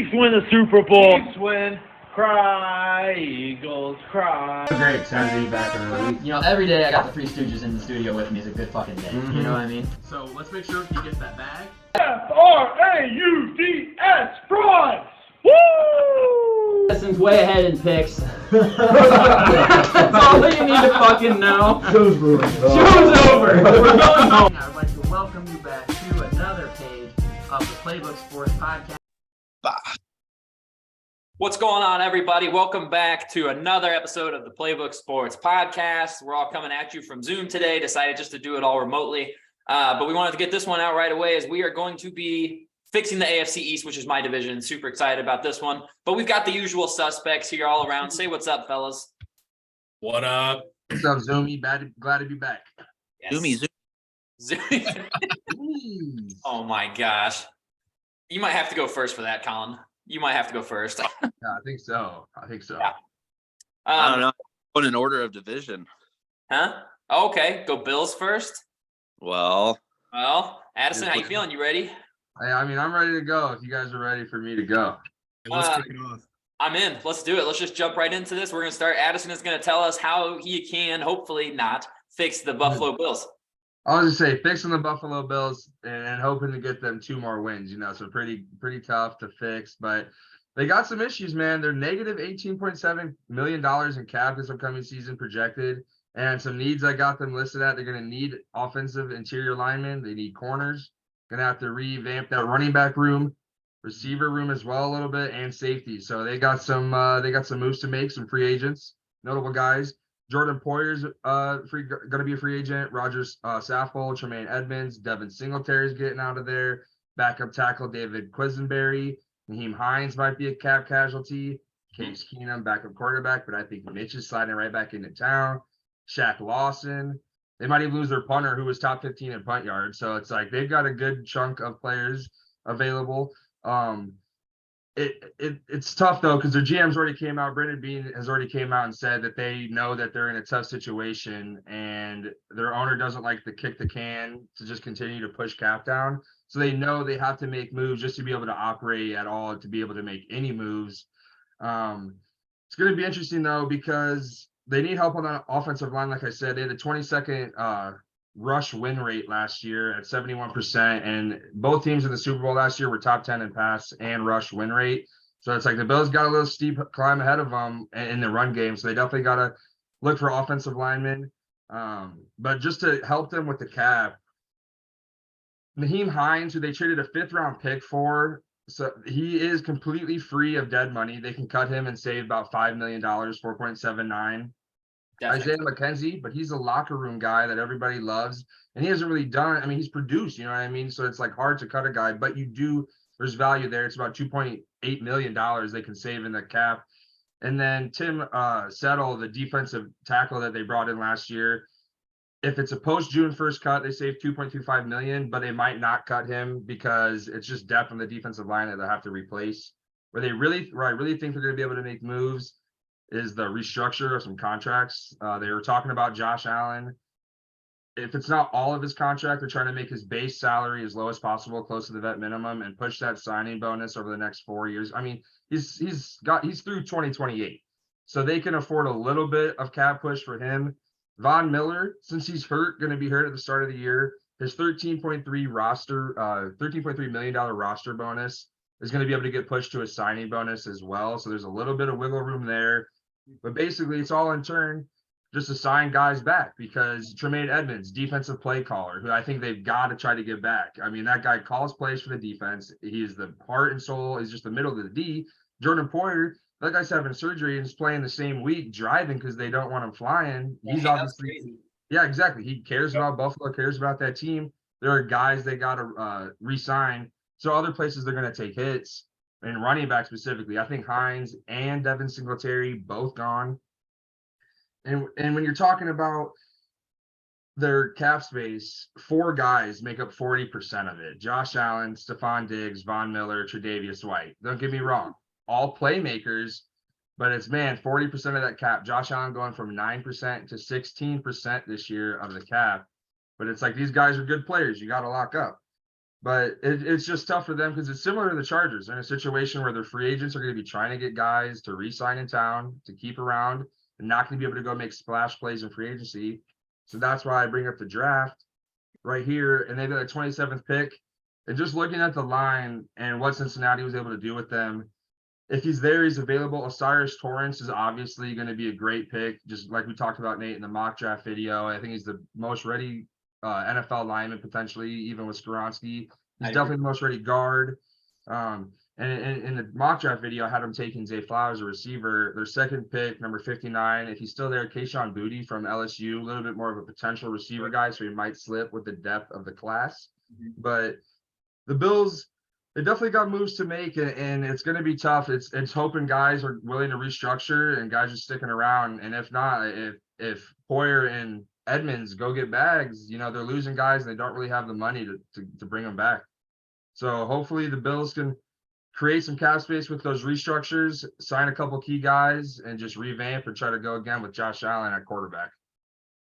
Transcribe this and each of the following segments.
Chiefs win the Super Bowl. Chiefs win. Cry, Eagles, cry. Great, excited to be back early. You know, every day I got the Three Stooges in the studio with me is a good fucking day. Mm-hmm. You know what I mean? So let's make sure he gets that bag. F-R-A-U-D-S, fries! Woo! Justin's way ahead in picks. That's all that you need to fucking know. Show's over. Show's over. We're going home. I'd like to welcome you back to another page of the Playbook Sports Podcast. What's going on, everybody? Welcome back to another episode of the Playbook Sports Podcast. We're all coming at you from Zoom today. Decided just to do it all remotely. But we wanted to get this one out right away as we are going to be fixing the Afc East, which is my division. Super excited about this one. But we've got the usual suspects here all around. Say what's up, fellas. What up? What's up, Zoomy? Glad to be back. Yes. Zoomy. Oh, my gosh. You might have to go first for that, Colin. You might have to go first. Yeah, I think so. Yeah. I don't know. Going in order of division. Huh? Okay. Go Bills first. Well, Addison, how you feeling? You ready? I mean, I'm ready to go if you guys are ready for me to go. Let's kick it off. I'm in. Let's do it. Let's just jump right into this. We're going to start. Addison is going to tell us how he can, hopefully not, fix the Buffalo Bills. I'll just say fixing the Buffalo Bills and hoping to get them 2 more wins, so pretty tough to fix, but they got some issues, man. They're negative $18.7 million in cap this upcoming season projected, and some needs I got them listed at. They're going to need offensive interior linemen. They need corners. Going to have to revamp that running back room, receiver room as well a little bit, and safety. So they got some moves to make, some free agents, notable guys. Jordan Poyer's going to be a free agent. Rogers Saffold, Tremaine Edmonds, Devin Singletary's getting out of there. Backup tackle David Quisenberry. Naheem Hines might be a cap casualty. Case Keenum, backup quarterback, but I think Mitch is sliding right back into town. Shaq Lawson. They might even lose their punter, who was top 15 in punt yards. So it's like they've got a good chunk of players available. It's tough though, because their GM's already came out. Brendan Bean has already came out and said that they know that they're in a tough situation, and their owner doesn't like to kick the can to just continue to push cap down. So they know they have to make moves just to be able to operate at all, to be able to make any moves. It's going to be interesting though, because they need help on the offensive line. Like I said, they had a 22nd rush win rate last year at 71%, and both teams in the Super Bowl last year were top 10 in pass and rush win rate. So it's like the Bills got a little steep climb ahead of them in the run game, so they definitely got to look for offensive linemen. But just to help them with the cap, Naheem Hines, who they traded a 5th-round pick for, so he is completely free of dead money. They can cut him and save about $5 million, 4.79. Isaiah McKenzie, but he's a locker room guy that everybody loves, and he hasn't really done. I mean, he's produced, you know what I mean? So it's like hard to cut a guy, but there's value there. It's about $2.8 million they can save in the cap. And then Tim Settle, the defensive tackle that they brought in last year, if it's a post-June 1st cut, they save $2.25 million, but they might not cut him because it's just depth on the defensive line that they'll have to replace. Where I really think they're going to be able to make moves is the restructure of some contracts. They were talking about Josh Allen. If it's not all of his contract, they're trying to make his base salary as low as possible, close to the vet minimum, and push that signing bonus over the next 4 years. I mean, he's through 2028, so they can afford a little bit of cap push for him. Von Miller, since he's going to be hurt at the start of the year, his $13.3 million roster bonus is going to be able to get pushed to a signing bonus as well. So there's a little bit of wiggle room there. But basically, it's all in turn just to sign guys back, because Tremaine Edmonds, defensive play caller, who I think they've got to try to get back. I mean, that guy calls plays for the defense. He is the heart and soul. He's just the middle of the D. Jordan Poyer, that guy's having surgery and is playing the same week, driving because they don't want him flying. He's obviously, yeah, exactly. He cares about Buffalo, cares about that team. There are guys they got to re-sign. So other places they're going to take hits. And running back specifically, I think Hines and Devin Singletary both gone. And when you're talking about their cap space, 4 guys make up 40% of it. Josh Allen, Stephon Diggs, Von Miller, Tre'Davious White. Don't get me wrong, all playmakers, but it's, 40% of that cap. Josh Allen going from 9% to 16% this year of the cap. But it's like these guys are good players. You got to lock up. But it's just tough for them because it's similar to the Chargers. They're in a situation where their free agents are going to be trying to get guys to re-sign in town, to keep around, and not going to be able to go make splash plays in free agency. So that's why I bring up the draft right here. And they've got a 27th pick. And just looking at the line and what Cincinnati was able to do with them, if he's there, he's available. Osiris Torrance is obviously going to be a great pick, just like we talked about, Nate, in the mock draft video. I think he's the most ready NFL lineman, potentially, even with Skoronski. He's definitely the most ready guard. And in the mock draft video, I had him taking Zay Flowers, a receiver. Their second pick, number 59. If he's still there, Kayshon Boutte from LSU, a little bit more of a potential receiver guy, so he might slip with the depth of the class. But the Bills, they definitely got moves to make, and it's going to be tough. It's hoping guys are willing to restructure and guys are sticking around. And if not, if Poyer and Edmonds go get bags, they're losing guys and they don't really have the money to bring them back. So hopefully the Bills can create some cap space with those restructures, sign a couple key guys, and just revamp and try to go again with Josh Allen at quarterback.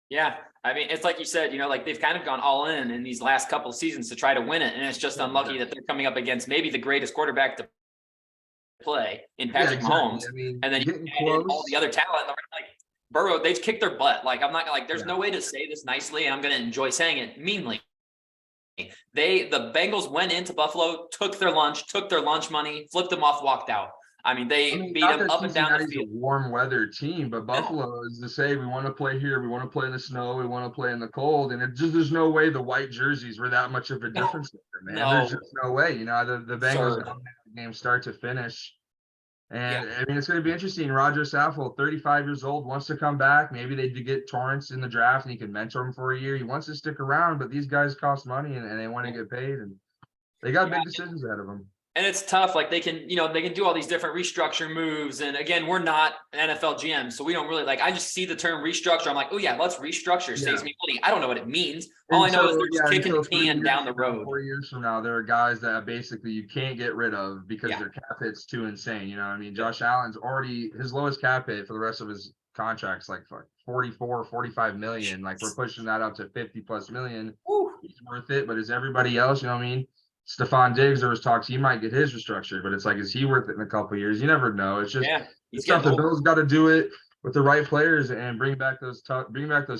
Yeah, I mean, it's like you said, like they've kind of gone all in these last couple of seasons to try to win it, and it's just unlucky that they're coming up against maybe the greatest quarterback to play in Patrick Mahomes, and then you add in all the other talent. Like Burrow, they've kicked their butt. Like I'm not like, there's no way to say this nicely, and I'm going to enjoy saying it meanly. The Bengals went into Buffalo, took their lunch money, flipped them off, walked out. I mean, beat them up and down the field. A warm weather team, but Buffalo is to say we want to play here, we want to play in the snow, we want to play in the cold, and there's no way the white jerseys were that much of a difference there, man. There's just no way. The Bengals dominated the game start to finish. And I mean, it's going to be interesting. Roger Saffold, 35 years old, wants to come back. Maybe they did get Torrance in the draft and he can mentor him for a year. He wants to stick around, but these guys cost money and they want to get paid, and they got big decisions ahead of them. And it's tough. Like they can do all these different restructure moves. And again, we're not NFL GMs, so we don't really I just see the term restructure. I'm like, oh yeah, let's restructure. Saves me money. I don't know what it means. All I know is they're just kicking the can down the road. 4 years from now, there are guys that basically you can't get rid of because their cap hit's too insane. You know what I mean? Josh Allen's already his lowest cap hit for the rest of his contracts, like 44, 45 million. Like we're pushing that up to 50 plus million. Woo. He's worth it, but is everybody else, you know what I mean? Stephon Diggs, there was talks he might get his restructured, but it's like, is he worth it in a couple of years? You never know. It's just it's tough. The Bills got to do it with the right players and bring back those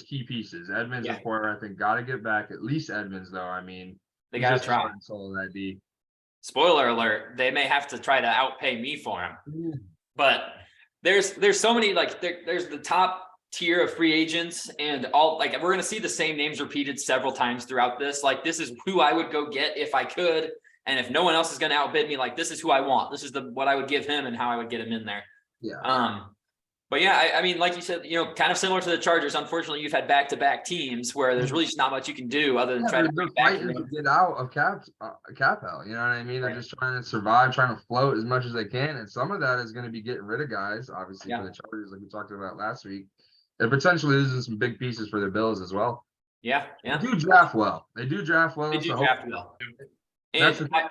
key pieces. Edmonds and Poyer, I think, got to get back. At least Edmonds, though. I mean, they got to try. That D. Spoiler alert: they may have to try to outpay me for him. But there's so many there's the top tier of free agents, and all we're going to see the same names repeated several times throughout this. This is who I would go get if I could, and if no one else is going to outbid me, this is who I want. This is what I would give him and how I would get him in there. But yeah, I mean, like you said, kind of similar to the Chargers. Unfortunately, you've had back-to-back teams where there's really just not much you can do other than try to get out of cap hell. You know what I mean? They're just trying to survive, trying to float as much as they can, and some of that is going to be getting rid of guys, obviously, for the Chargers, like we talked about last week. And potentially losing some big pieces for the Bills as well. Yeah. They do draft well. They do draft well. That's the thing.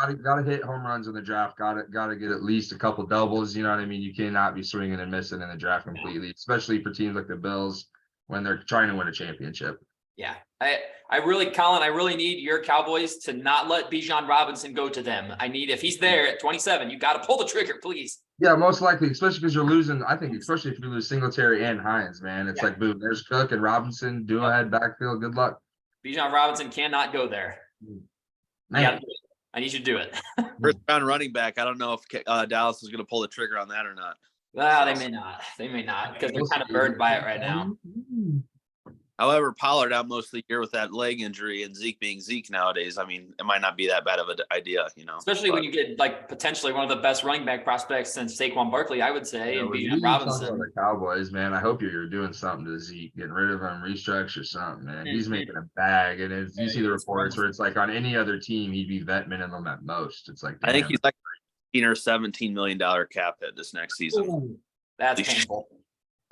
You gotta hit home runs in the draft. Gotta get at least a couple doubles. You know what I mean? You cannot be swinging and missing in the draft completely, especially for teams like the Bills when they're trying to win a championship. Yeah. Colin, I really need your Cowboys to not let Bijan Robinson go to them. If he's there at 27, you got to pull the trigger, please. Yeah, most likely, especially because you're losing. I think, especially if you lose Singletary and Hines, man, it's like, boom, there's Cook and Robinson. Do ahead backfield. Good luck. Bijan Robinson cannot go there. I need you to do it. First round running back. I don't know if Dallas is going to pull the trigger on that or not. Well, they may not. They may not because they're kind of burned by it right now. However, Pollard out most of the year with that leg injury and Zeke being Zeke nowadays. I mean, it might not be that bad of an idea, Especially when you get potentially one of the best running back prospects since Saquon Barkley, I would say, and Bijan Robinson. The Cowboys, man, I hope you're doing something to Zeke, getting rid of him, restructure something, man. He's making a bag, and you see the reports where it's like on any other team he'd be vet minimum at most. It's like, I think he's like $16 or $17 million cap hit this next season. Ooh, that's painful.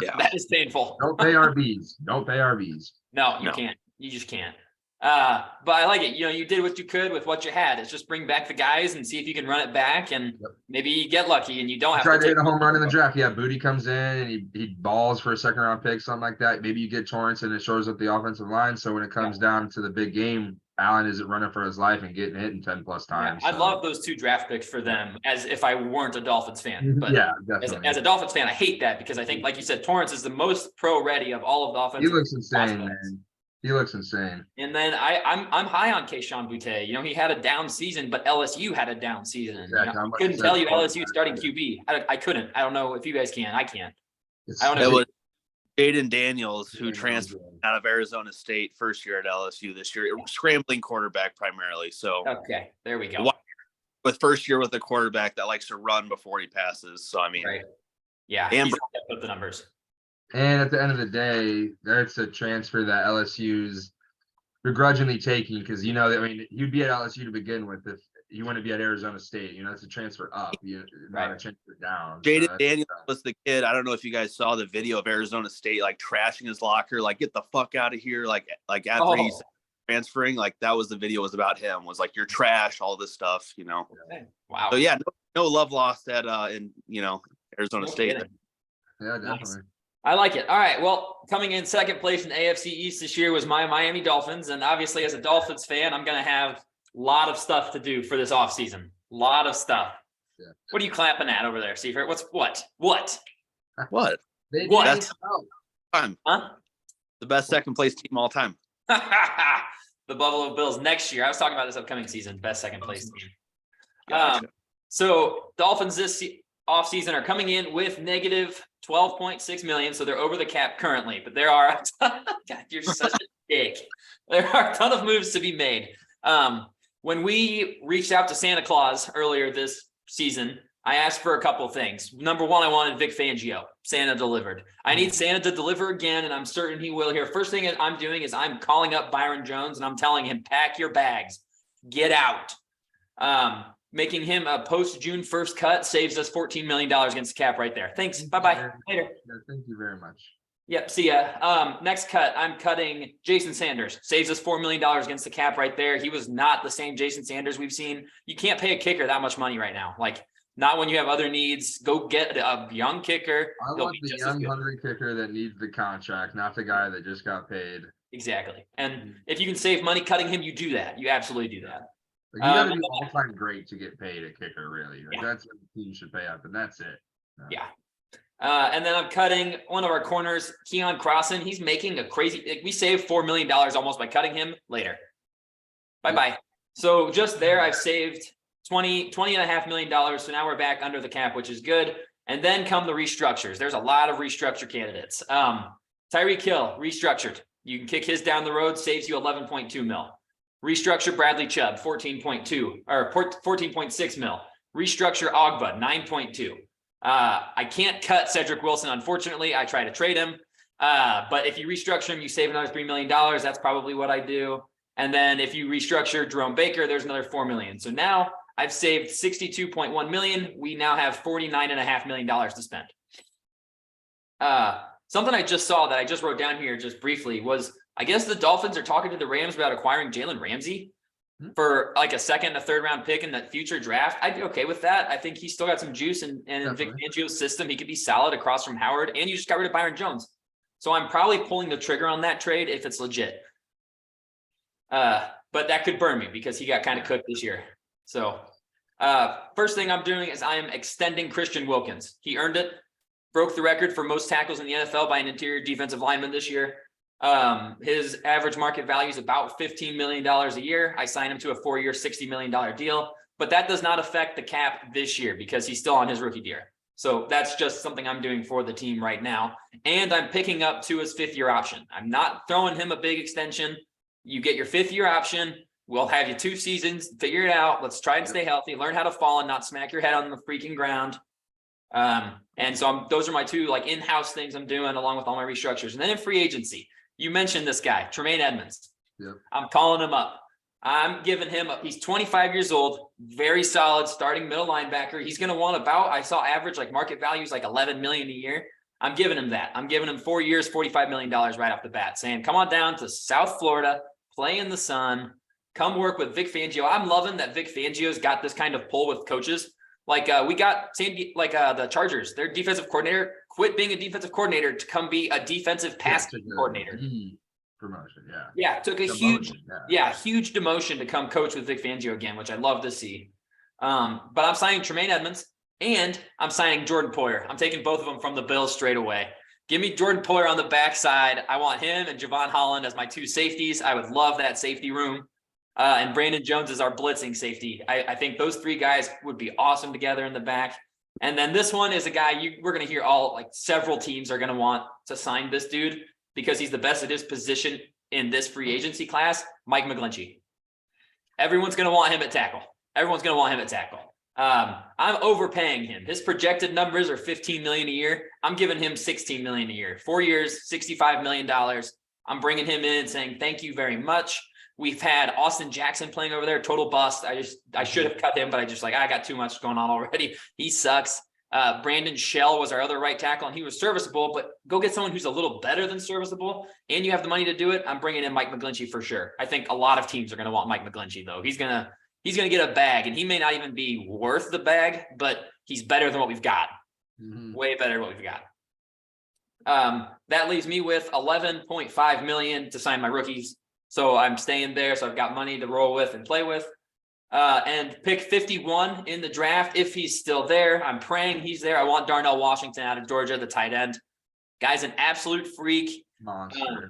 Yeah, that is painful. Don't pay RBs. Don't pay RBs. No, you can't. You just can't. But I like it. You did what you could with what you had. It's just bring back the guys and see if you can run it back, and maybe you get lucky and you don't have to hit a home run in the draft. Yeah, Boutte comes in and he balls for a second round pick, something like that. Maybe you get Torrance and it shows up the offensive line. So when it comes down to the big game, Allen isn't running for his life and getting hit in 10 plus times. I'd love those 2 draft picks for them as if I weren't a Dolphins fan. But yeah, as, definitely. as a Dolphins fan, I hate that because I think, like you said, Torrance is the most pro-ready of all of the offensive. He looks insane, prospects. man. He looks insane. And then I'm high on Keyshawn Boutte. You know, he had a down season, but LSU had a down season. Exactly. You know, I couldn't tell you LSU starting QB. I couldn't. I don't know if you guys can. I can't. I don't know. It was Jaden Daniels, who transferred out of Arizona State first year at LSU this year, scrambling quarterback primarily. So Okay, there we go. With first year with a quarterback that likes to run before he passes. So I mean, Right. Yeah, And he's up the numbers. And at the end of the day, that's a transfer that LSU's begrudgingly taking because, you know, I mean, you'd be at LSU to begin with if you want to be at Arizona State. You know, it's a transfer up, not a transfer down. Jaden Daniels was the kid. I don't know if you guys saw the video of Arizona State like trashing his locker, like get the fuck out of here, like after he's transferring. Like that was the video was about him. Was like you're trash, all this stuff, you know. Okay. Wow. So yeah, no love lost at in Arizona State. Kidding. Yeah, definitely. Nice. I like it. All right. Well, coming in second place in AFC East this year was my Miami Dolphins. And obviously, as a Dolphins fan, I'm going to have a lot of stuff to do for this offseason. A lot of stuff. Yeah. What are you clapping at over there, Seifert? What? What? What? What? That's time. Huh? The best second place team all time. The Buffalo Bills next year. I was talking about this upcoming season. Best second place team. Gotcha. So Dolphins this offseason are coming in with negative 12.6 million. So they're over the cap currently, but there are, God, you're such a dick. There are a ton of moves to be made. When we reached out to Santa Claus earlier this season, I asked for a couple of things. Number one, I wanted Vic Fangio. Santa delivered. I need Santa to deliver again, and I'm certain he will here. First thing I'm doing is I'm calling up Byron Jones, and I'm telling him, pack your bags. Get out. Making him a post-June 1st cut saves us $14 million against the cap right there. Thanks. Bye-bye. Later. Yeah, thank you very much. Yep. See ya. Next cut, I'm cutting Jason Sanders. Saves us $4 million against the cap right there. He was not the same Jason Sanders we've seen. You can't pay a kicker that much money right now. Like, not when you have other needs. Go get a young kicker. I want the young, hungry kicker that needs the contract, not the guy that just got paid. Exactly. And if you can save money cutting him, you do that. You absolutely do that. Like, you got to be all-time great to get paid a kicker, really. Like, that's what the team should pay up, and that's it. Yeah. And then I'm cutting one of our corners, Keon Crossan. He's making a crazy. We saved $4 million almost by cutting him. Later. Bye-bye. So just there, I've saved $20.5 million. So now we're back under the cap, which is good. And then come the restructures. There's a lot of restructure candidates. Tyreek Hill, restructured. You can kick his down the road, saves you 11.2 mil. Restructure Bradley Chubb, 14.2 or 14.6 mil. Restructure Ogba, 9.2. I can't cut Cedric Wilson, unfortunately. I try to trade him. But if you restructure him, you save another $3 million. That's probably what I do. And then if you restructure Jerome Baker, there's another $4 million. So now I've saved $62.1 million. We now have $49.5 million to spend. Something I just saw that I just wrote down here just briefly was, I guess the Dolphins are talking to the Rams about acquiring Jalen Ramsey for like a second, a third round pick in that future draft. I'd be okay with that. I think he's still got some juice and in Vic Fangio's system, he could be solid across from Howard, and you just got rid of Byron Jones. So I'm probably pulling the trigger on that trade if it's legit. But that could burn me because he got kind of cooked this year. So first thing I'm doing is I am extending Christian Wilkins. He earned it, broke the record for most tackles in the NFL by an interior defensive lineman this year. His average market value is about $15 million a year. I signed him to a 4-year, $60 million deal, but that does not affect the cap this year because he's still on his rookie deal. So that's just something I'm doing for the team right now. And I'm picking up Tua's 5th-year option. I'm not throwing him a big extension. You get your 5th-year option. We'll have you 2 seasons, figure it out. Let's try and stay healthy, learn how to fall and not smack your head on the freaking ground. And so those are my 2 like in-house things I'm doing along with all my restructures. And then in free agency, you mentioned this guy, Tremaine Edmonds. Yep. I'm calling him up. I'm giving him up. He's 25 years old, very solid starting middle linebacker. He's going to want about, I saw average like market values like 11 million a year. I'm giving him that. I'm giving him 4 years, $45 million right off the bat, saying, come on down to South Florida, play in the sun, come work with Vic Fangio. I'm loving that Vic Fangio's got this kind of pull with coaches. Like we got the Chargers, their defensive coordinator quit being a defensive coordinator to come be a defensive passing coordinator. promotion. Yeah. Yeah, took a Demotion, huge, yeah. huge demotion to come coach with Vic Fangio again, which I love to see. But I'm signing Tremaine Edmonds and I'm signing Jordan Poyer. I'm taking both of them from the Bills straight away. Give me Jordan Poyer on the backside. I want him and Javon Holland as my two safeties. I would love that safety room. And Brandon Jones is our blitzing safety. I think those three guys would be awesome together in the back. And then this one is a guy we're going to hear several teams are going to want to sign this dude because he's the best at his position in this free agency class, Mike McGlinchey. Everyone's going to want him at tackle. I'm overpaying him. His projected numbers are $15 million a year. I'm giving him $16 million a year. 4 years, $65 million. I'm bringing him in and saying, thank you very much. We've had Austin Jackson playing over there, total bust. I should have cut him, but I got too much going on already. He sucks. Brandon Shell was our other right tackle, and he was serviceable, but go get someone who's a little better than serviceable, and you have the money to do it. I'm bringing in Mike McGlinchey for sure. I think a lot of teams are going to want Mike McGlinchey, though. He's going to get a bag, and he may not even be worth the bag, but he's better than what we've got. Mhm. Way better than what we've got. That leaves me with $11.5 million to sign my rookies. So I'm staying there. So I've got money to roll with and play with. And pick 51 in the draft if he's still there. I'm praying he's there. I want Darnell Washington out of Georgia, the tight end. Guy's an absolute freak. Monster.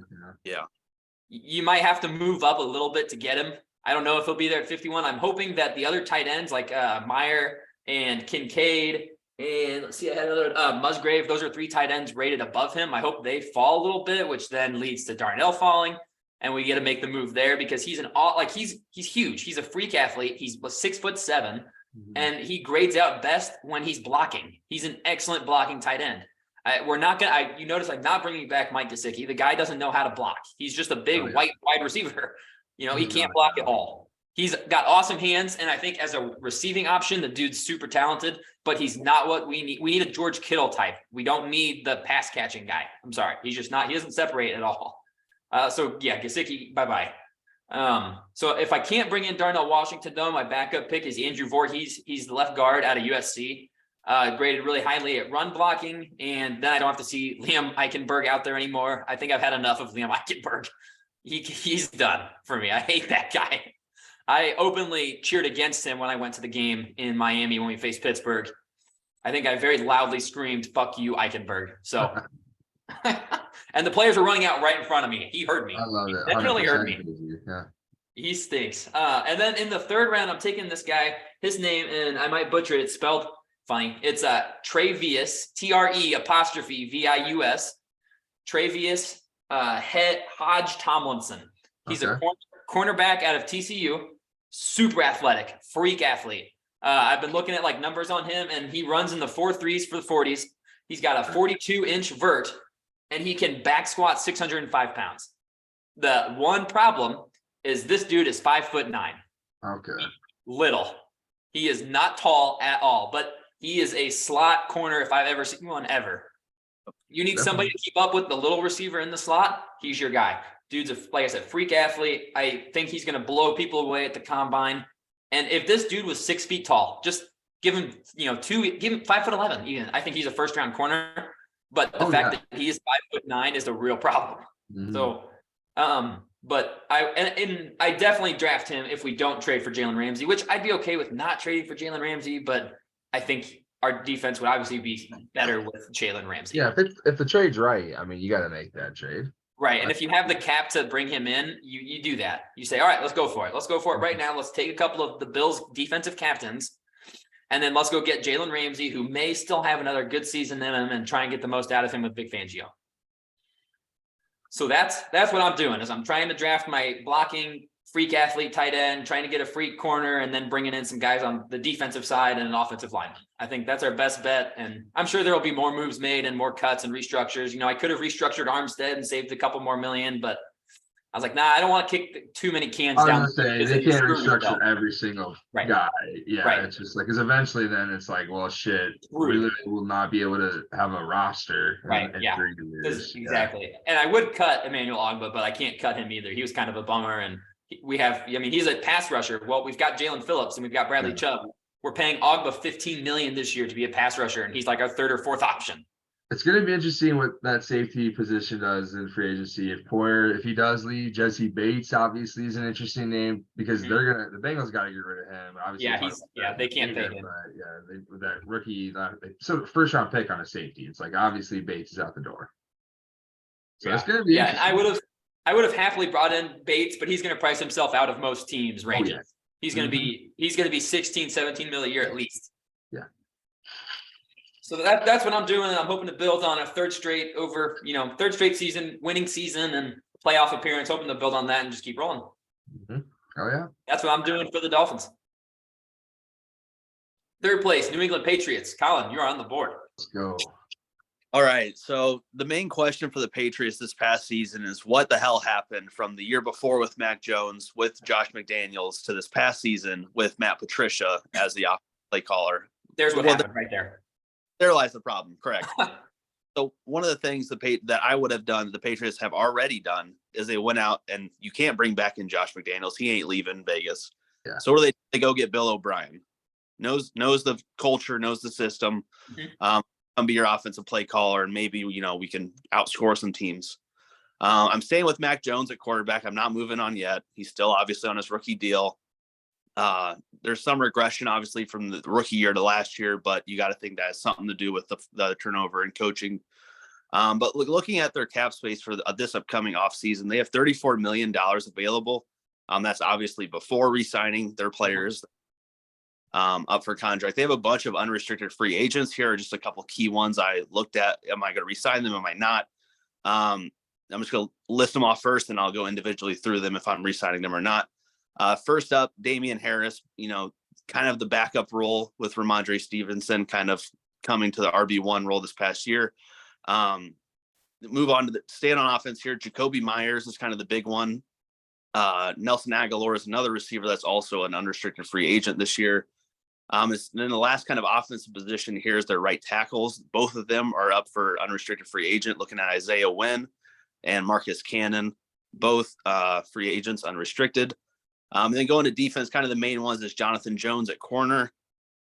You might have to move up a little bit to get him. I don't know if he'll be there at 51. I'm hoping that the other tight ends like Meyer and Kincaid and let's see, I had another Musgrave. Those are three tight ends rated above him. I hope they fall a little bit, which then leads to Darnell falling. And we get to make the move there because he's he's huge. He's a freak athlete. He's 6'7", and he grades out best when he's blocking. He's an excellent blocking tight end. You notice I'm not bringing back Mike Gesicki. The guy doesn't know how to block. He's just a big white wide receiver. He can't block at all. He's got awesome hands, and I think as a receiving option, the dude's super talented, but he's not what we need. We need a George Kittle type. We don't need the pass catching guy. I'm sorry. He's just not, he doesn't separate at all. So yeah, Gesicki, bye-bye. So if I can't bring in Darnell Washington, though, my backup pick is Andrew Voorhees. He's the left guard out of USC, graded really highly at run blocking. And then I don't have to see Liam Eichenberg out there anymore. I think I've had enough of Liam Eichenberg. He's done for me. I hate that guy. I openly cheered against him when I went to the game in Miami when we faced Pittsburgh. I think I very loudly screamed, "Fuck you, Eichenberg." So, and the players were running out right in front of me. He heard me. I love it. That really hurt me. Yeah. He stinks. And then in the third round, I'm taking this guy, his name, and I might butcher it. It's spelled funny. It's Trevius, TRE''VIUS, Trevius Hodge Tomlinson. He's a cornerback out of TCU, super athletic, freak athlete. I've been looking at numbers on him, and he runs in the 4.3s for the 40s. He's got a 42-inch vert, and he can back squat 605 pounds. The one problem is this dude is 5'9". Okay. Little. He is not tall at all, but he is a slot corner if I've ever seen one ever. You need somebody to keep up with the little receiver in the slot. He's your guy. Dude's like I said, freak athlete. I think he's going to blow people away at the combine. And if this dude was 6 feet tall, just give him, give him 5'11" even. I think he's a first round corner. But the fact that he is 5'9" is a real problem. Mm-hmm. So, but I definitely draft him if we don't trade for Jalen Ramsey, which I'd be okay with not trading for Jalen Ramsey, but I think our defense would obviously be better with Jalen Ramsey. Yeah, if the trade's right, I mean, you got to make that trade. Right. And if you have the cap to bring him in, you do that. You say, all right, let's go for it. Let's go for it right now. Let's take a couple of the Bills defensive captains, and then let's go get Jalen Ramsey, who may still have another good season in him, and try and get the most out of him with Vic Fangio. So that's what I'm doing is I'm trying to draft my blocking freak athlete tight end, trying to get a freak corner, and then bringing in some guys on the defensive side and an offensive lineman. I think that's our best bet. And I'm sure there will be more moves made and more cuts and restructures. I could have restructured Armstead and saved a couple more million, but I was like, nah, I don't want to kick too many cans down. I was going to say, they can't restructure every single guy. Yeah, it's just because eventually then it's like, well, shit, we literally will not be able to have a roster. Right, yeah. Exactly. And I would cut Emmanuel Ogbah, but I can't cut him either. He was kind of a bummer. And he's a pass rusher. Well, we've got Jalen Phillips and we've got Bradley Chubb. We're paying Ogbah $15 million this year to be a pass rusher, and he's like our third or fourth option. It's going to be interesting what that safety position does in free agency. If he does leave, Jesse Bates obviously is an interesting name because the Bengals got to get rid of him. Obviously, they can't pay him. But with that rookie, so first round pick on a safety, it's like obviously Bates is out the door. So it's going to be and I would have happily brought in Bates, but he's going to price himself out of most teams' ranges. He's going to be 16, 17 mil a year at least. Yeah. So that's what I'm doing. I'm hoping to build on a third straight season, winning season and playoff appearance, hoping to build on that and just keep rolling. Oh yeah. That's what I'm doing for the Dolphins. Third place, New England Patriots. Colin, you're on the board. Let's go. All right. So the main question for the Patriots this past season is what the hell happened from the year before with Mac Jones, with Josh McDaniels, to this past season with Matt Patricia as the play caller. There's what happened right there. There lies the problem. Correct. So one of the things that I would have done, the Patriots have already done, is they went out and you can't bring back in Josh McDaniels. He ain't leaving Vegas. Yeah. So what do they go get Bill O'Brien. Knows the culture, knows the system. Come be your offensive play caller, and maybe we can outscore some teams. I'm staying with Mac Jones at quarterback. I'm not moving on yet. He's still obviously on his rookie deal. There's some regression obviously from the rookie year to last year, but you got to think that has something to do with the turnover and coaching. But looking at their cap space for this upcoming offseason, they have $34 million available. That's obviously before re-signing their players up for contract. They have a bunch of unrestricted free agents. Here are just a couple key ones I looked at. Am I going to re-sign them? Am I not? I'm just going to list them off first, and I'll go individually through them if I'm re-signing them or not. First up, Damian Harris, kind of the backup role with Ramondre Stevenson kind of coming to the RB1 role this past year. Move on to staying on offense here. Jacoby Myers is kind of the big one. Nelson Aguilar is another receiver that's also an unrestricted free agent this year. And then the last kind of offensive position here is their right tackles. Both of them are up for unrestricted free agent, looking at Isaiah Wynn and Marcus Cannon, both free agents, unrestricted. And then going to defense, kind of the main ones is Jonathan Jones at corner.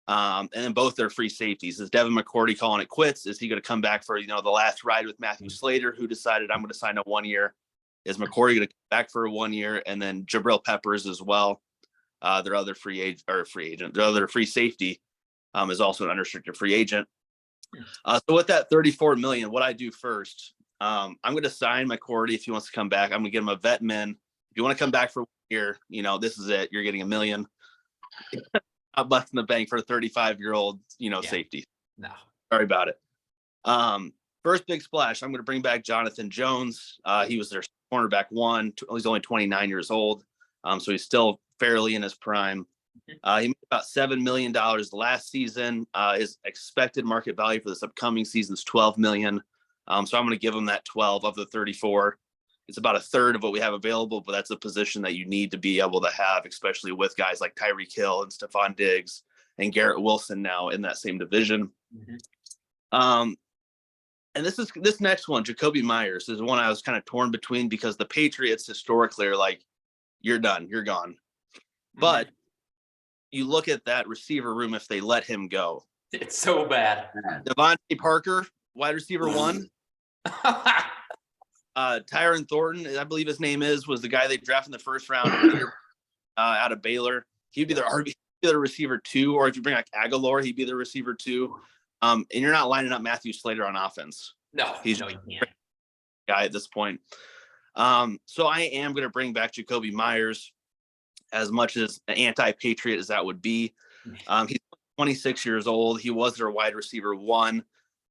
And then both their free safeties. Is Devin McCourty calling it quits? Is he going to come back for, the last ride with Matthew Slater, who decided I'm going to sign a 1 year? Is McCourty going to come back for a 1 year? And then Jabril Peppers as well. Their other their other free safety is also an unrestricted free agent. So with that $34 million, what I do first, I'm going to sign McCourty if he wants to come back. I'm going to get him a vet min. If you want to come back for 1 year, this is it. You're getting $1 million. Not busting the bank for a 35-year-old, safety. No. Sorry about it. First big splash, I'm going to bring back Jonathan Jones. He was their cornerback one. He's only 29 years old. So he's still fairly in his prime. He made about $7 million last season. His expected market value for this upcoming season is $12 million. So I'm going to give him that 12 of the 34. It's about a third of what we have available, but that's a position that you need to be able to have, especially with guys like Tyreek Hill and Stephon Diggs and Garrett Wilson now in that same division. And this next one, Jacoby Myers, is one I was kind of torn between because the Patriots historically are like, you're done, you're gone. But you look at that receiver room if they let him go. It's so bad. Devontae Parker, wide receiver one. Tyron Thornton, I believe his name was the guy they drafted in the first round out of Baylor. He'd be their RB, the receiver two, or if you bring like Aguilar, he'd be the receiver two. And you're not lining up Matthew Slater on offense. You can't. Guy at this point. So I am going to bring back Jacoby Myers, as much as an anti-Patriot as that would be. He's 26 years old. He was their wide receiver one.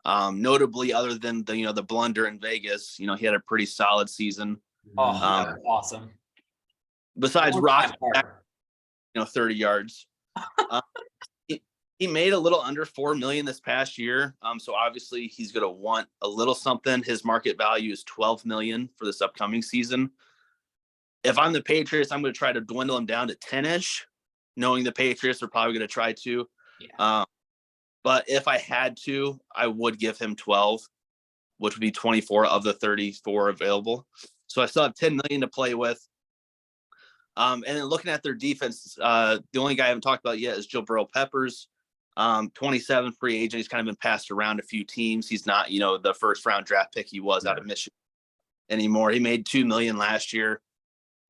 Notably, other than the blunder in Vegas, he had a pretty solid season. Awesome. Besides rock, 30 yards. He made a little under $4 million this past year. So obviously he's going to want a little something. His market value is $12 million for this upcoming season. If I'm the Patriots, I'm going to try to dwindle him down to 10-ish, knowing the Patriots are probably going to try to. Yeah. But if I had to, I would give him 12, which would be 24 of the 34 available. So I still have 10 million to play with. And then looking at their defense, the only guy I haven't talked about yet is Jabril Peppers. 27 free agent. He's kind of been passed around a few teams. He's not, the first round draft pick he was out of Michigan anymore. He made $2 million last year.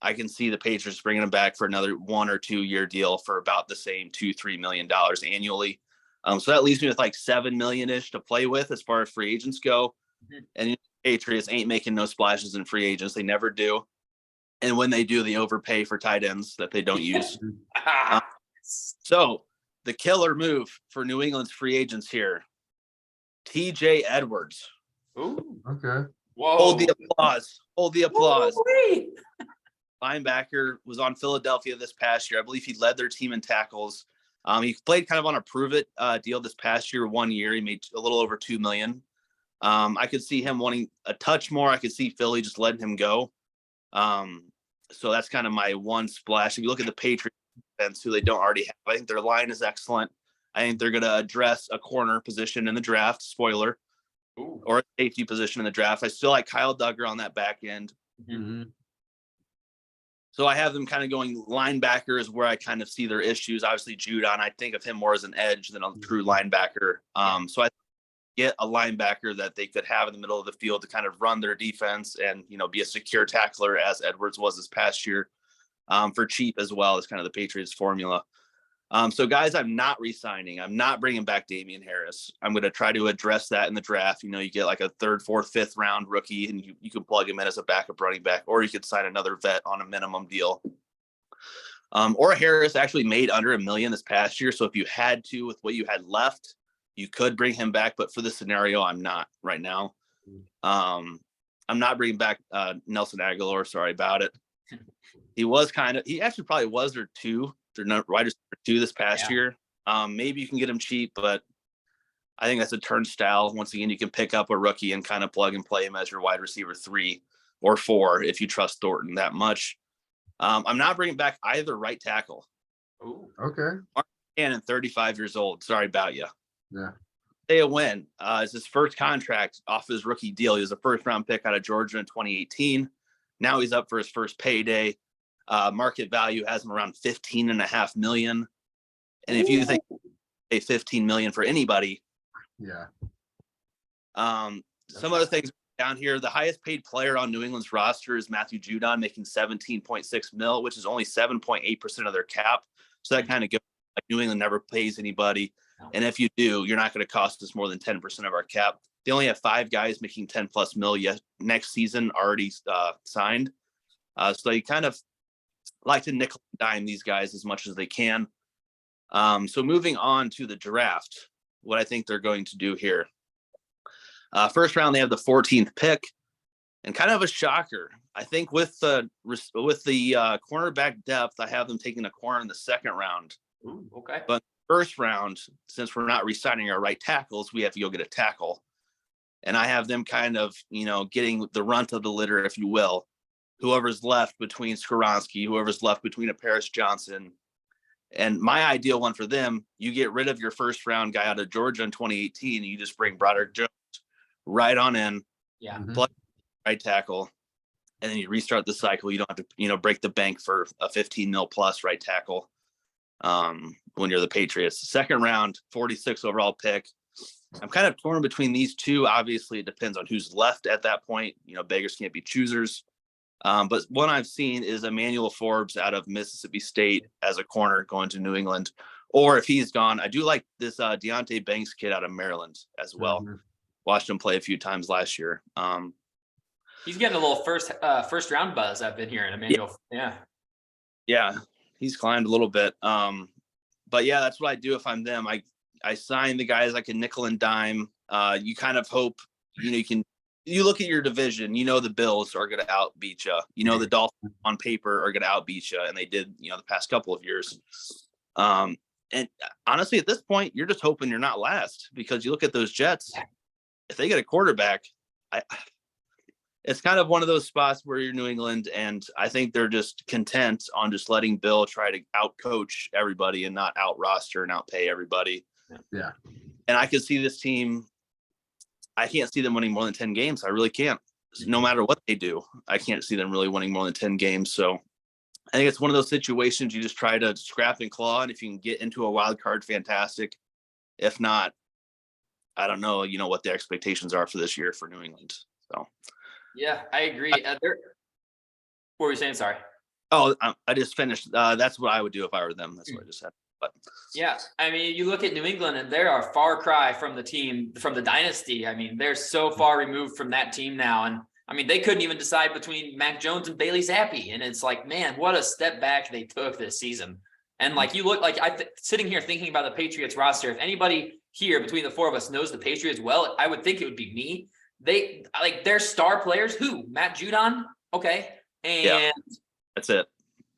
I can see the Patriots bringing him back for another 1 or 2 year deal for about the same $2-3 million annually. So that leaves me with like $7 million-ish to play with as far as free agents go. And the Patriots ain't making no splashes in free agents. They never do. And when they do, they overpay for tight ends that they don't use. So the killer move for New England's free agents here, TJ Edwards. Ooh. Okay. Whoa. Hold the applause. Hold the applause. Woo-wee. Linebacker, was on Philadelphia this past year. I believe he led their team in tackles. He played kind of on a prove-it deal this past year, 1 year. He made a little over $2 million. I could see him wanting a touch more. I could see Philly just letting him go. So that's kind of my one splash. If you look at the Patriots defense, who they don't already have, I think their line is excellent. I think they're going to address a corner position in the draft, spoiler, or a safety position in the draft. I still like Kyle Duggar on that back end. Mm-hmm. So I have them kind of going linebacker is where I kind of see their issues. Obviously, Judon, I think of him more as an edge than a true linebacker. So I get a linebacker that they could have in the middle of the field to kind of run their defense and, be a secure tackler as Edwards was this past year, for cheap as well as kind of the Patriots formula. So guys, I'm not re-signing. I'm not bringing back Damian Harris. I'm going to try to address that in the draft. You get like a 3rd, 4th, 5th round rookie and you can plug him in as a backup running back, or you could sign another vet on a minimum deal. Or Harris actually made under $1 million this past year. So if you had to, with what you had left, you could bring him back, but for this scenario, I'm not right now. I'm not bringing back Nelson Aguilar. Sorry about it. He actually probably was their wide receiver 2 this past year. Maybe you can get him cheap, but I think that's a turnstile. Once again, you can pick up a rookie and kind of plug and play him as your wide receiver 3 or 4 if you trust Thornton that much. I'm not bringing back either right tackle. Ooh. Okay. Mark Cannon, 35 years old. Sorry about you. Yeah. Isaiah Wynn, it's his first contract off his rookie deal. He was a 1st round pick out of Georgia in 2018. Now he's up for his first payday. Market value has him around $15.5 million. And if you think pay $15 million for anybody, some other things down here, the highest paid player on New England's roster is Matthew Judon, making $17.6 million, which is only 7.8% of their cap. So that kind of goes like New England never pays anybody. And if you do, you're not going to cost us more than 10% of our cap. They only have 5 guys making 10+ million next season already signed. So you kind of like to nickel and dime these guys as much as they can. So moving on to the draft, what I think they're going to do here. First round, they have the 14th pick, and kind of a shocker. I think with the cornerback depth, I have them taking a corner in the 2nd round. Ooh, okay. But first round, since we're not re-signing our right tackles, we have to go get a tackle. And I have them kind of, getting the runt of the litter, if you will. Whoever's left between Skoronski, whoever's left between a Paris Johnson. And my ideal one for them, you get rid of your 1st round guy out of Georgia in 2018, and you just bring Broderick Jones right on in, plug right tackle, and then you restart the cycle. You don't have to, break the bank for a 15 mil plus right tackle when you're the Patriots. 2nd round, 46 overall pick. I'm kind of torn between these two. Obviously, it depends on who's left at that point. Beggars can't be choosers. But one I've seen is Emmanuel Forbes out of Mississippi State as a corner going to New England. Or if he's gone, I do like this Deontay Banks kid out of Maryland as well. Mm-hmm. Watched him play a few times last year. He's getting a little first round buzz, I've been hearing. Emmanuel. Yeah, he's climbed a little bit. But yeah, that's what I do if I'm them. I sign the guys I can nickel and dime. You kind of hope, you look at your division, the Bills are going to outbeat you. The Dolphins on paper are going to outbeat you, and they did, the past couple of years. And honestly, at this point, you're just hoping you're not last, because you look at those Jets, if they get a quarterback, it's kind of one of those spots where you're New England, and I think they're just content on just letting Bill try to out-coach everybody and not out-roster and out-pay everybody. Yeah. And I could see this team, I can't see them winning more than 10 games. I really can't. No matter what they do, I can't see them really winning more than 10 games. So I think it's one of those situations you just try to scrap and claw, and if you can get into a wild card, fantastic. If not, I don't know, what the expectations are for this year for New England. So, Yeah, I agree. What were you saying? Sorry. oh, I just finished. That's what I would do if I were them. That's what I just said. But Yeah, I mean, you look at New England and they're a far cry from the team, from the dynasty. I mean, they're so far removed from that team now. And I mean, they couldn't even decide between Mac Jones and Bailey Zappi. And it's like, man, what a step back they took this season. And like, you look like sitting here thinking about the Patriots roster, if anybody here between the four of us knows the Patriots well, I would think it would be me. They like their star players, who? Matt Judon? Okay. And that's it.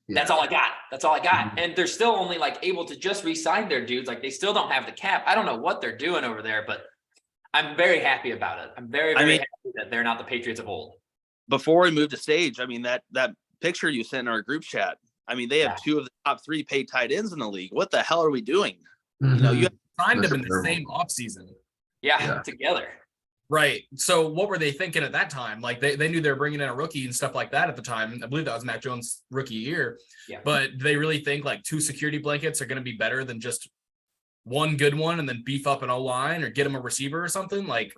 that's all I got. That's all I got. And they're still only like able to just re-sign their dudes. Like they still don't have the cap. I don't know what they're doing over there, but I'm very happy about it. I'm very happy that they're not the Patriots of old. Before we move to stage, I mean, that picture you sent in our group chat, I mean, they have two of the top 3 paid tight ends in the league. What the hell are we doing? You Signed them in the same offseason. Yeah, together. Right. So what were they thinking at that time? Like they knew they were bringing in a rookie and stuff like that at the time. I believe that was Mac Jones' rookie year. Yeah. But they really think like 2 security blankets are going to be better than just one good one and then beef up an O-line or get them a receiver or something? Like,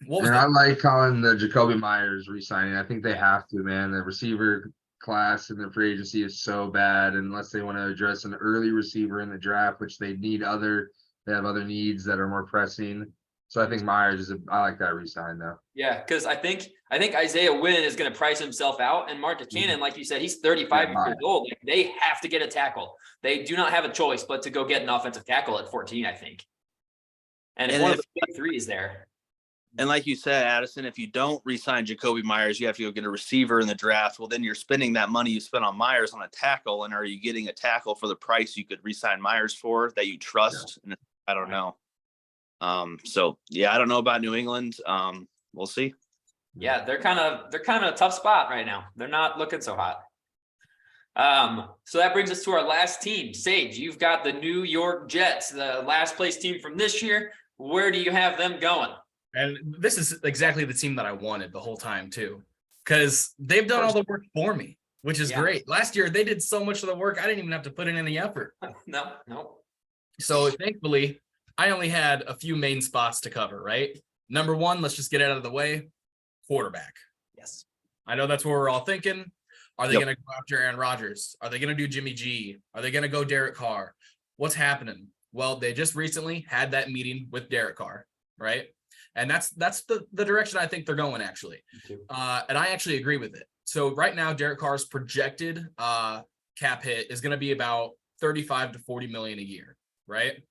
what was I like calling the Jacoby Myers re-signing. I think they have to, man. The receiver class in the free agency is so bad unless they want to address an early receiver in the draft, which they have other needs that are more pressing. So I think Myers I like that re-sign though. Yeah, because I think Isaiah Wynn is going to price himself out, and Marcus Cannon, like you said, he's 35 years old. Like, they have to get a tackle. They do not have a choice but to go get an offensive tackle at 14, I think. And it's one of the big threes there. And like you said, Addison, if you don't re-sign Jacoby Myers, you have to go get a receiver in the draft. Well, then you're spending that money you spent on Myers on a tackle, and are you getting a tackle for the price you could re-sign Myers for that you trust? Yeah. And I don't know. So yeah, I don't know about New England. We'll see. Yeah, they're kind of a tough spot right now. They're not looking so hot. So that brings us to our last team. Sage, you've got the New York Jets, the last place team from this year. Where do you have them going? And this is exactly the team that I wanted the whole time too, because they've done all the work for me, which is great. Last year, they did so much of the work. I didn't even have to put in any effort. No. So thankfully, I only had a few main spots to cover, right? Number one, let's just get it out of the way. Quarterback. Yes. I know that's what we're all thinking. Are they going to go after Aaron Rodgers? Are they going to do Jimmy G? Are they going to go Derek Carr? What's happening? Well, they just recently had that meeting with Derek Carr, right? And that's the direction I think they're going, actually. And I actually agree with it. So right now, Derek Carr's projected cap hit is going to be about 35 to 40 million a year, right?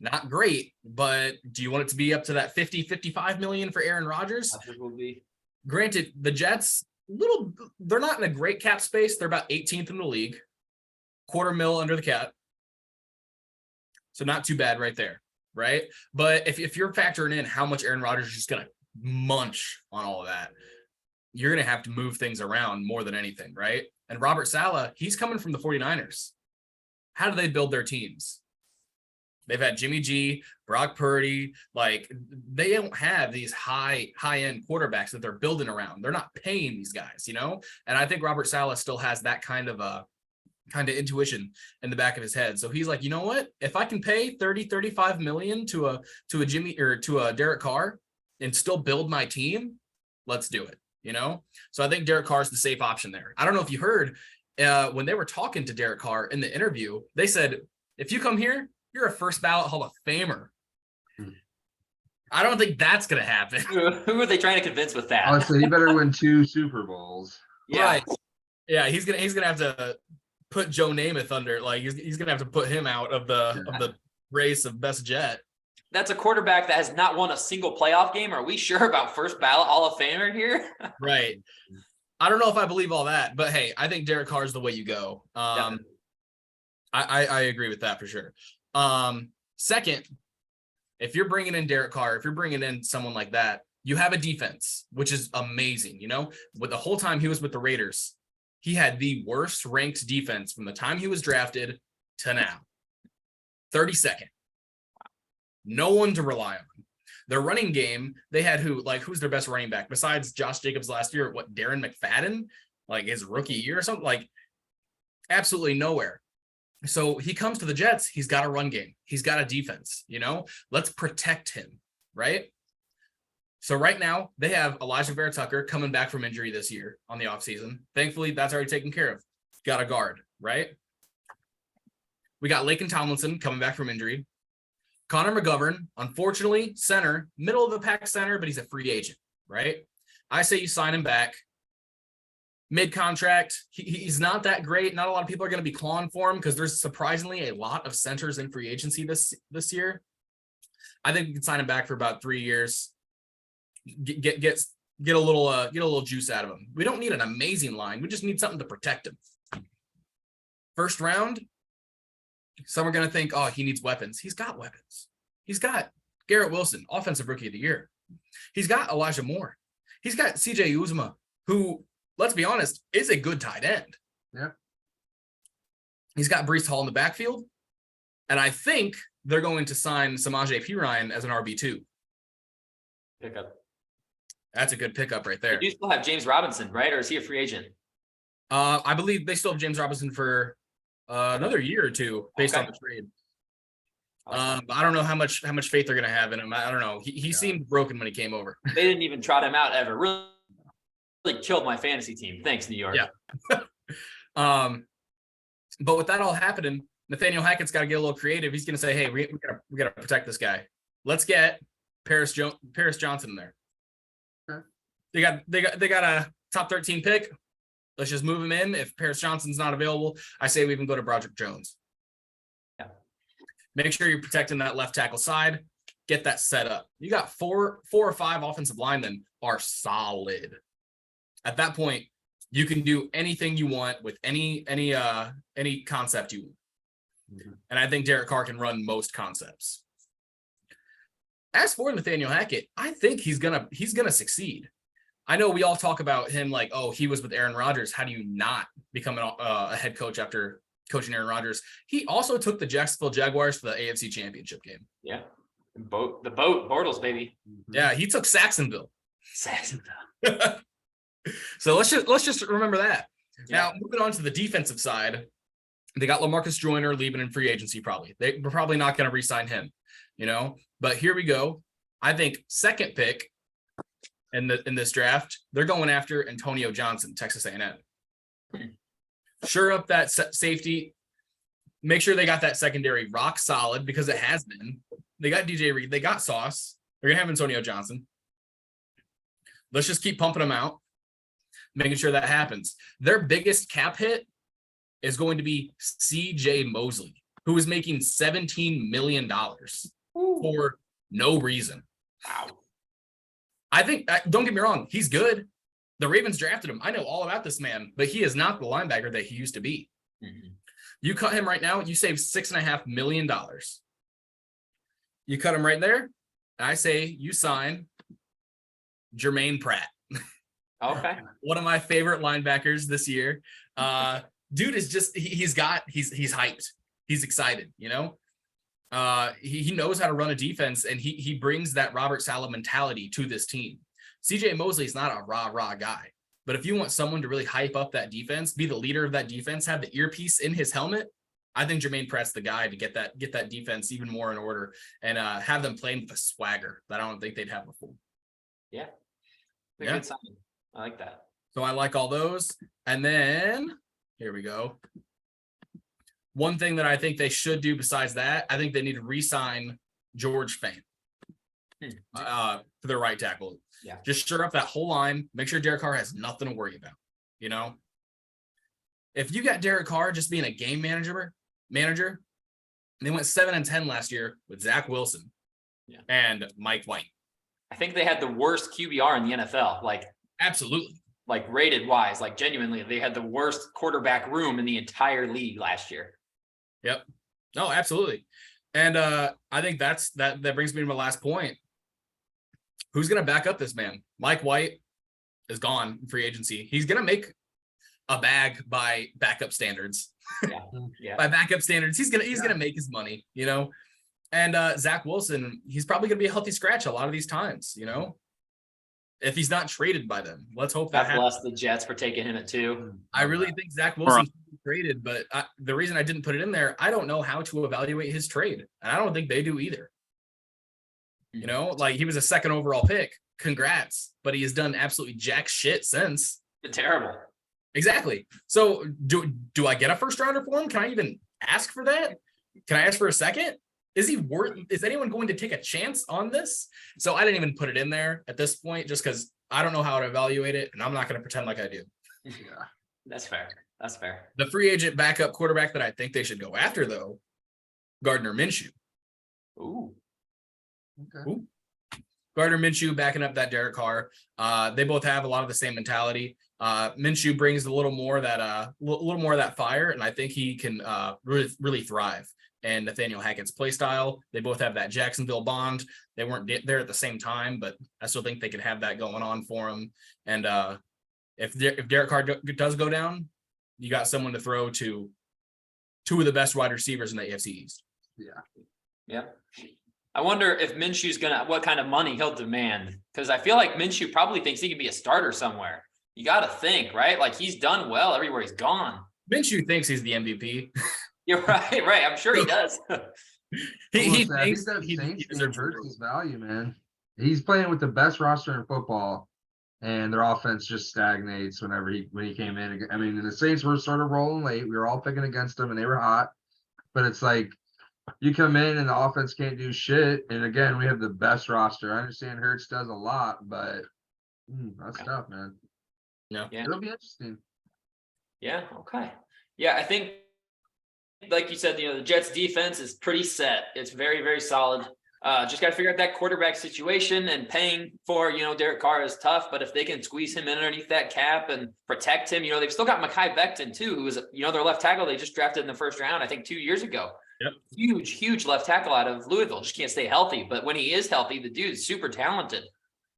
Not great, but do you want it to be up to that 50, 55 million for Aaron Rodgers? I think will be. Granted, the Jets, they're not in a great cap space. They're about 18th in the league, $250,000 under the cap. So not too bad right there, right? But if you're factoring in how much Aaron Rodgers is just going to munch on all of that, you're going to have to move things around more than anything, right? And Robert Saleh, he's coming from the 49ers. How do they build their teams? They've had Jimmy G, Brock Purdy. Like, they don't have these high-end quarterbacks that they're building around. They're not paying these guys, And I think Robert Saleh still has that kind of intuition in the back of his head. So he's like, you know what? If I can pay 30, 35 million to a Jimmy or to a Derek Carr and still build my team, let's do it. So I think Derek Carr is the safe option there. I don't know if you heard when they were talking to Derek Carr in the interview, they said, if you come here, you're a first ballot Hall of Famer. I don't think that's going to happen. Who are they trying to convince with that? So he better win 2 Super Bowls. Yeah. Right. Yeah. He's going to have to put Joe Namath under, like he's going to have to put him out of the race of best Jet. That's a quarterback that has not won a single playoff game. Are we sure about first ballot Hall of Famer here? Right. I don't know if I believe all that, but hey, I think Derek Carr is the way you go. I agree with that for sure. Second, if you're bringing in Derek Carr, if you're bringing in someone like that, you have a defense, which is amazing. With the whole time he was with the Raiders, he had the worst ranked defense from the time he was drafted to now. 32nd. No one to rely on. Their running game, they had who's their best running back besides Josh Jacobs last year? What, Darren McFadden? Like his rookie year or something? Like absolutely nowhere. So he comes to the Jets. He's got a run game. He's got a defense, let's protect him. Right. So right now they have Elijah Vera Tucker coming back from injury this year on the offseason. Thankfully, that's already taken care of. Got a guard, right? We got Laken Tomlinson coming back from injury. Connor McGovern, unfortunately, center, middle of the pack center, but he's a free agent, right? I say you sign him back. Mid-contract, he's not that great. Not a lot of people are going to be clawing for him because there's surprisingly a lot of centers in free agency this year. I think we can sign him back for about 3 years. Get a little juice out of him. We don't need an amazing line. We just need something to protect him. First round, some are going to think, oh, he needs weapons. He's got weapons. He's got Garrett Wilson, offensive rookie of the year. He's got Elijah Moore. He's got CJ Uzomah, who, let's be honest, is a good tight end. Yeah. He's got Breece Hall in the backfield. And I think they're going to sign Samaje Perine as an RB2. Pickup. That's a good pickup right there. You still have James Robinson, right? Or is he a free agent? I believe they still have James Robinson for another year or two based on the trade. I don't know how much faith they're going to have in him. I don't know. He seemed broken when he came over. They didn't even trot him out ever. Really killed my fantasy team. Thanks, New York. Yeah. But with that all happening, Nathaniel Hackett's got to get a little creative. He's going to say, hey, we got to protect this guy. Let's get Paris Johnson in there. Okay. They got a top 13 pick. Let's just move him in. If Paris Johnson's not available, I say we even go to Broderick Jones. Yeah. Make sure you're protecting that left tackle side. Get that set up. You got four or five offensive linemen are solid. At that point, you can do anything you want with any concept you want. Mm-hmm. And I think Derek Carr can run most concepts. As for Nathaniel Hackett, I think he's gonna succeed. I know we all talk about him like, oh, he was with Aaron Rodgers. How do you not become a head coach after coaching Aaron Rodgers? He also took the Jacksonville Jaguars to the AFC Championship game. Yeah. The boat, Bortles, baby. Yeah, he took Saxonville. So let's just remember that. Yeah. Now, moving on to the defensive side, they got LaMarcus Joyner leaving in free agency probably. We're probably not going to re-sign him, But here we go. I think second pick in this draft, they're going after Antonio Johnson, Texas A&M. Sure up that safety. Make sure they got that secondary rock solid because it has been. They got DJ Reed. They got Sauce. They're going to have Antonio Johnson. Let's just keep pumping them out, making sure that happens. Their biggest cap hit is going to be CJ Mosley, who is making $17 million for no reason. Wow. I think, don't get me wrong, he's good. The Ravens drafted him. I know all about this man, but he is not the linebacker that he used to be. Mm-hmm. You cut him right now, you save $6.5 million. You cut him right there, I say you sign Jermaine Pratt. Okay. One of my favorite linebackers this year. Dude is just, he's hyped. He's excited, He knows how to run a defense, and he brings that Robert Saleh mentality to this team. CJ Mosley is not a rah guy, but if you want someone to really hype up that defense, be the leader of that defense, have the earpiece in his helmet, I think Jermaine Pratt's the guy to get that defense even more in order and have them playing with a swagger that I don't think they'd have before. Yeah. Good sign. I like that. So I like all those. And then here we go. One thing that I think they should do besides that, I think they need to re-sign George Fant for their right tackle. Yeah. Just shore up that whole line. Make sure Derek Carr has nothing to worry about. If you got Derek Carr just being a game manager, and they went 7-10 last year with Zach Wilson and Mike White. I think they had the worst QBR in the NFL. Absolutely. Rated wise, genuinely, they had the worst quarterback room in the entire league last year. Yep. No, absolutely. And I think that brings me to my last point. Who's going to back up this man? Mike White is gone in free agency. He's going to make a bag by backup standards. Yeah. By backup standards, he's gonna make his money, And Zach Wilson, he's probably gonna be a healthy scratch a lot of these times, if he's not traded by them. Let's hope that God happens. bless the Jets for taking him at 2. I really think Zach Wilson should be traded, but the reason I didn't put it in there, I don't know how to evaluate his trade, and I don't think they do either. You know, like he was a 2nd overall pick. Congrats, but he has done absolutely jack shit since. Terrible. Exactly. So do I get a 1st rounder for him? Can I even ask for that? Can I ask for a 2nd? Is anyone going to take a chance on this? So I didn't even put it in there at this point, just because I don't know how to evaluate it, and I'm not going to pretend like I do. Yeah, that's fair. That's fair. The free agent backup quarterback that I think they should go after, though, Gardner Minshew. Ooh. Okay. Ooh. Gardner Minshew backing up that Derek Carr. They both have a lot of the same mentality. Minshew brings a little more of that fire, and I think he can really thrive. And Nathaniel Hackett's play style, they both have that Jacksonville bond. They weren't there at the same time, but I still think they could have that going on for them. And if Derek Carr does go down, you got someone to throw to 2 of the best wide receivers in the AFC East. Yeah. I wonder if Minshew's what kind of money he'll demand, because I feel like Minshew probably thinks he can be a starter somewhere. You got to think, right? Like he's done well everywhere he's gone. Minshew thinks he's the MVP. You're right. Right. I'm sure he does. he I thinks think that he Saints game deserves hurts his value, man. He's playing with the best roster in football, and their offense just stagnates when he came in. I mean, the Saints were sort of rolling late. We were all picking against them, and they were hot. But it's like you come in and the offense can't do shit. And again, we have the best roster. I understand Hurts does a lot, but that's tough, man. Yeah. It'll be interesting. Yeah. Okay. Yeah. I think, like you said, the Jets defense is pretty set. It's very, very solid. Just got to figure out that quarterback situation, and paying for, Derek Carr is tough, but if they can squeeze him in underneath that cap and protect him, they've still got Mekhi Becton too, who is, their left tackle they just drafted in the 1st round, I think 2 years ago. Yep. Huge left tackle out of Louisville. Just can't stay healthy. But when he is healthy, the dude's super talented.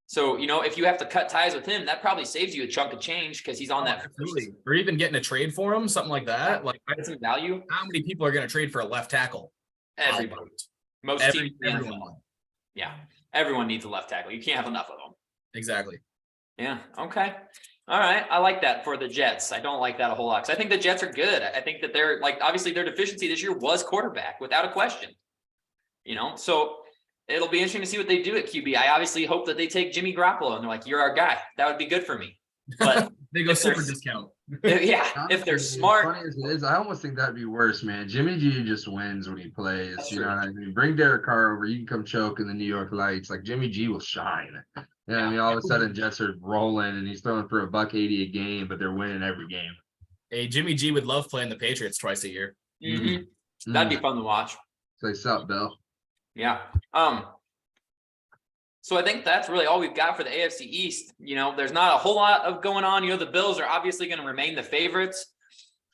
So, if you have to cut ties with him, that probably saves you a chunk of change because he's on that. Absolutely. Or even getting a trade for him, something like that. Like, get some value. How many people are going to trade for a left tackle? Everybody. Most teams. Everyone. Yeah. Everyone needs a left tackle. You can't have enough of them. Exactly. Yeah. Okay. All right. I like that for the Jets. I don't like that a whole lot, because I think the Jets are good. I think that they're obviously their deficiency this year was quarterback, without a question. So it'll be interesting to see what they do at QB. I obviously hope that they take Jimmy Garoppolo and they're like, "You're our guy." That would be good for me. But they go super discount. Yeah. If they're smart. Funny as it is, I almost think that'd be worse, man. Jimmy G just wins when he plays. That's you know true. what I mean? Bring Derek Carr over. You can come choke in the New York Lights. Like Jimmy G will shine. I mean, all of a sudden Jets are rolling and he's throwing for $180 a game, but they're winning every game. Hey, Jimmy G would love playing the Patriots twice a year. Mm-hmm. That'd be fun to watch. Say sup, Bill. Yeah. So I think that's really all we've got for the AFC East. There's not a whole lot of going on. The Bills are obviously going to remain the favorites.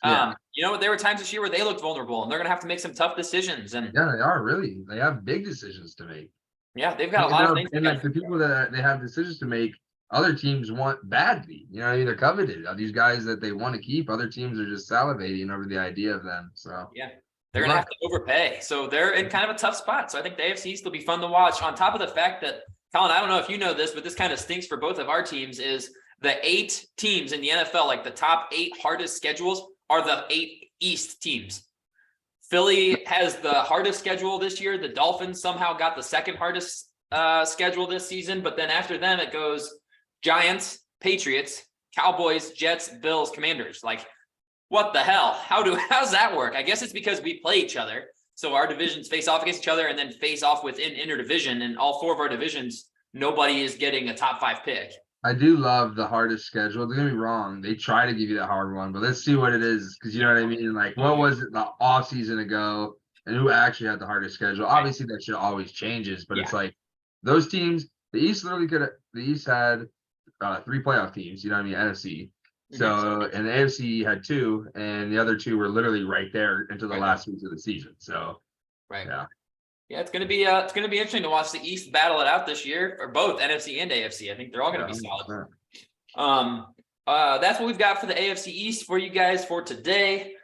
Yeah. There were times this year where they looked vulnerable, and they're going to have to make some tough decisions. And yeah, they are really. They have big decisions to make. Yeah, they've got a lot of things. And like the people that they have decisions to make, other teams want badly. They're coveted. These guys that they want to keep, other teams are just salivating over the idea of them. So yeah, they're going to have to overpay. So they're in kind of a tough spot. So I think the AFC East will be fun to watch. On top of the fact that, Colin, I don't know if you know this, but this kind of stinks for both of our teams, is the 8 teams in the NFL, like the top 8 hardest schedules, are the 8 East teams. Philly has the hardest schedule this year. The Dolphins somehow got the 2nd hardest schedule this season. But then after them, it goes Giants, Patriots, Cowboys, Jets, Bills, Commanders. Like, what the hell? How's that work? I guess it's because we play each other. So our divisions face off against each other and then face off within interdivision. And all 4 of our divisions, nobody is getting a top 5 pick. I do love the hardest schedule. Don't get me wrong. They try to give you the hard one, but let's see what it is. Because you know what I mean? Like, what was it the off season ago and who actually had the hardest schedule? Obviously, that shit always changes, but it's like those teams, the East had 3 playoff teams, you know what I mean? NFC. So, and the AFC had 2, and the other 2 were literally right there into the last weeks of the season. So, Yeah, it's gonna be interesting to watch the East battle it out this year, or both NFC and AFC. I think they're all gonna be solid. That's what we've got for the AFC East for you guys for today.